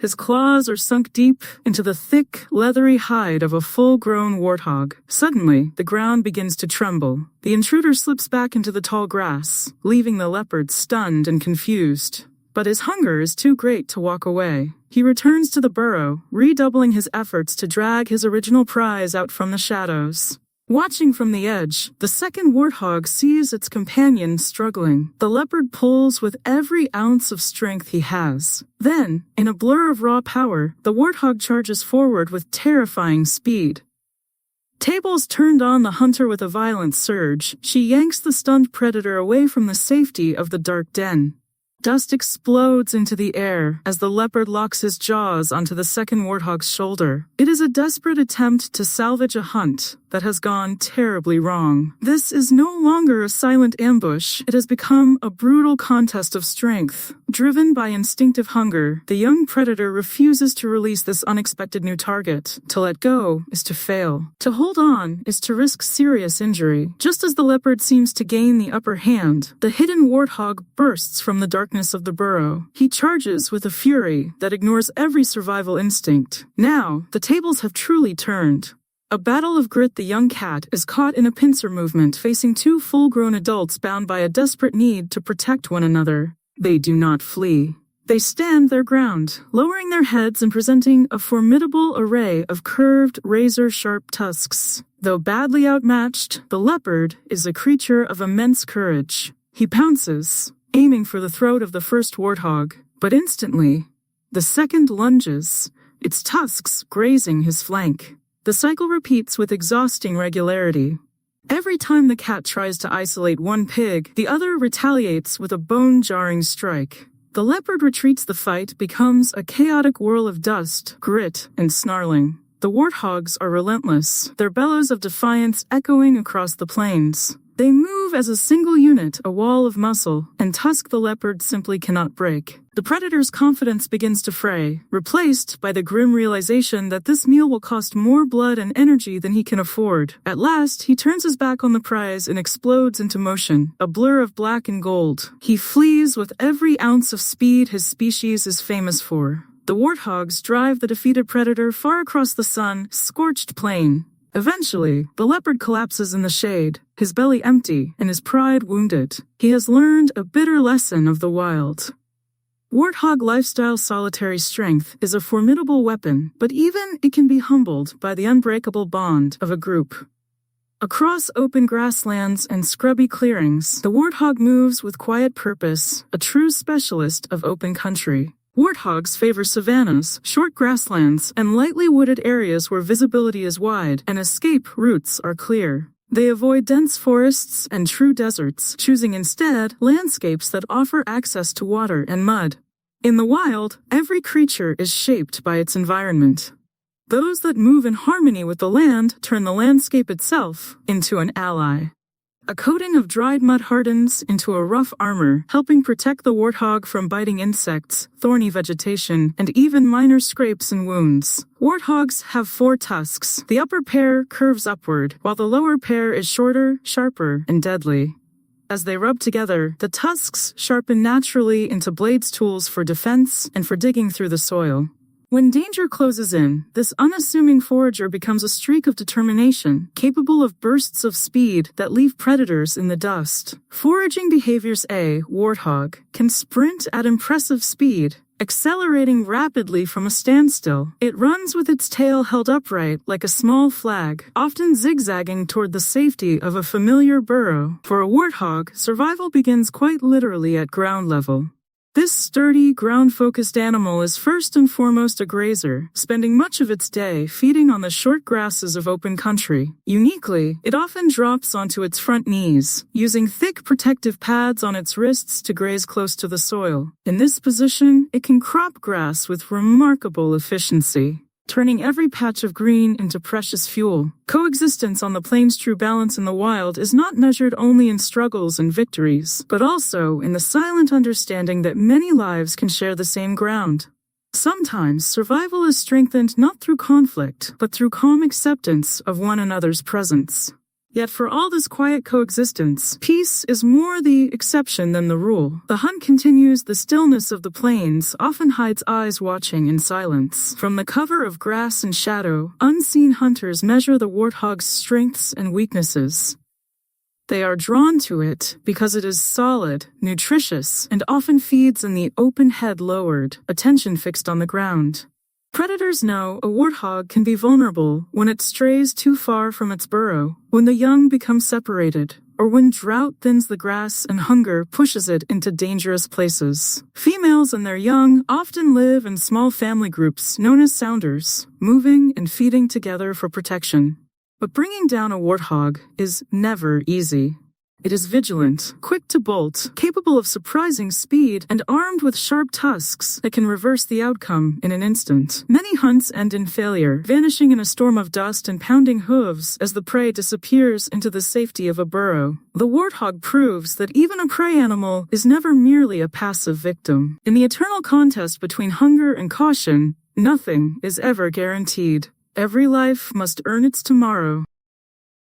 His claws are sunk deep into the thick, leathery hide of a full-grown warthog. Suddenly, the ground begins to tremble. The intruder slips back into the tall grass, leaving the leopard stunned and confused. But his hunger is too great to walk away. He returns to the burrow, redoubling his efforts to drag his original prize out from the shadows. Watching from the edge, the second warthog sees its companion struggling. The leopard pulls with every ounce of strength he has. Then, in a blur of raw power, the warthog charges forward with terrifying speed. Tables turned on the hunter with a violent surge. She yanks the stunned predator away from the safety of the dark den. Dust explodes into the air as the leopard locks his jaws onto the second warthog's shoulder. It is a desperate attempt to salvage a hunt that has gone terribly wrong. This is no longer a silent ambush. It has become a brutal contest of strength. Driven by instinctive hunger, the young predator refuses to release this unexpected new target. To let go is to fail. To hold on is to risk serious injury. Just as the leopard seems to gain the upper hand, the hidden warthog bursts from the darkness of the burrow. He charges with a fury that ignores every survival instinct. Now, the tables have truly turned. A battle of grit. The young cat is caught in a pincer movement, facing two full-grown adults bound by a desperate need to protect one another. They do not flee. They stand their ground, lowering their heads and presenting a formidable array of curved, razor-sharp tusks. Though badly outmatched, the leopard is a creature of immense courage. He pounces, aiming for the throat of the first warthog, but instantly, the second lunges, its tusks grazing his flank. The cycle repeats with exhausting regularity. Every time the cat tries to isolate one pig, the other retaliates with a bone-jarring strike. The leopard retreats. The fight becomes a chaotic whirl of dust, grit, and snarling. The warthogs are relentless, their bellows of defiance echoing across the plains. They move as a single unit, a wall of muscle, and tusk the leopard simply cannot break. The predator's confidence begins to fray, replaced by the grim realization that this meal will cost more blood and energy than he can afford. At last, he turns his back on the prize and explodes into motion, a blur of black and gold. He flees with every ounce of speed his species is famous for. The warthogs drive the defeated predator far across the sun-scorched plain. Eventually, the leopard collapses in the shade, his belly empty and his pride wounded. He has learned a bitter lesson of the wild. Warthog lifestyle. Solitary strength is a formidable weapon, but even it can be humbled by the unbreakable bond of a group. Across open grasslands and scrubby clearings, the warthog moves with quiet purpose, a true specialist of open country. Warthogs favor savannas, short grasslands, and lightly wooded areas where visibility is wide and escape routes are clear. They avoid dense forests and true deserts, choosing instead landscapes that offer access to water and mud. In the wild, every creature is shaped by its environment. Those that move in harmony with the land turn the landscape itself into an ally. A coating of dried mud hardens into a rough armor, helping protect the warthog from biting insects, thorny vegetation, and even minor scrapes and wounds. Warthogs have 4 tusks. The upper pair curves upward, while the lower pair is shorter, sharper, and deadly. As they rub together, the tusks sharpen naturally into blades, tools for defense and for digging through the soil. When danger closes in, this unassuming forager becomes a streak of determination, capable of bursts of speed that leave predators in the dust. Foraging behaviors. A warthog can sprint at impressive speed, accelerating rapidly from a standstill. It runs with its tail held upright like a small flag, often zigzagging toward the safety of a familiar burrow. For a warthog, survival begins quite literally at ground level. This sturdy, ground-focused animal is first and foremost a grazer, spending much of its day feeding on the short grasses of open country. Uniquely, it often drops onto its front knees, using thick protective pads on its wrists to graze close to the soil. In this position, it can crop grass with remarkable efficiency, turning every patch of green into precious fuel. Coexistence on the plains. True balance in the wild is not measured only in struggles and victories, but also in the silent understanding that many lives can share the same ground. Sometimes survival is strengthened not through conflict, but through calm acceptance of one another's presence. Yet for all this quiet coexistence, peace is more the exception than the rule. The hunt continues. The stillness of the plains often hides eyes watching in silence. From the cover of grass and shadow, unseen hunters measure the warthog's strengths and weaknesses. They are drawn to it because it is solid, nutritious, and often feeds in the open head lowered, attention fixed on the ground. Predators know a warthog can be vulnerable when it strays too far from its burrow, when the young become separated, or when drought thins the grass and hunger pushes it into dangerous places. Females and their young often live in small family groups known as sounders, moving and feeding together for protection. But bringing down a warthog is never easy. It is vigilant, quick to bolt, capable of surprising speed, and armed with sharp tusks that can reverse the outcome in an instant. Many hunts end in failure, vanishing in a storm of dust and pounding hooves as the prey disappears into the safety of a burrow. The warthog proves that even a prey animal is never merely a passive victim. In the eternal contest between hunger and caution, nothing is ever guaranteed. Every life must earn its tomorrow.